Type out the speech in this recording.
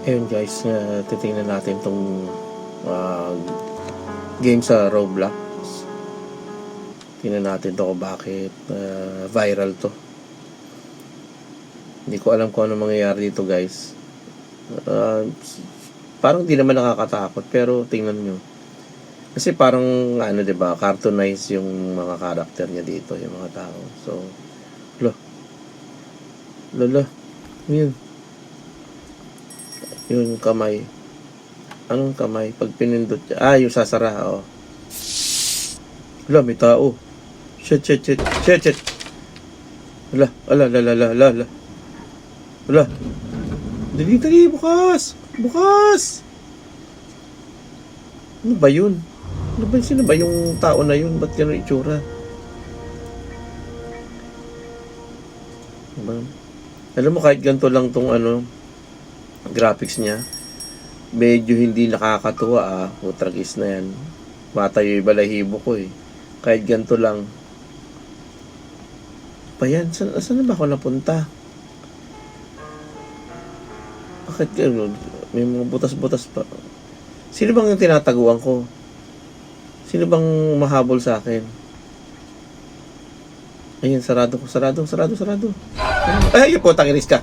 Ayun guys, titingnan natin tong game sa Roblox. Tingnan natin to kung bakit viral to. Hindi ko alam kung ano mangyayari dito guys. Parang di naman nakakatakot pero tingnan nyo. Kasi parang ano 'di ba, cartoonize yung mga character niya dito, yung mga tao. So, lolo. Yun. Yung kamay. Anong kamay? Pag pinindot niya. Yung sasara. Oh. May tao. Shit. Ala. Dali, bukas. Ano ba yun? Sino ba yung tao na yun? Ba't gano'n itsura? Diba? Alam mo, kahit ganito lang tong graphics niya, medyo hindi nakakatuwa Utragis na yan. Matayo yung balahibo ko Kahit ganito lang. Pa yan? Saan na ba ako napunta? Bakit gano'n? May mga butas-butas pa. Sino bang yung tinataguan ko? Sino bang mahabol sa akin? Ayun, sarado. Ay, putang inis ka.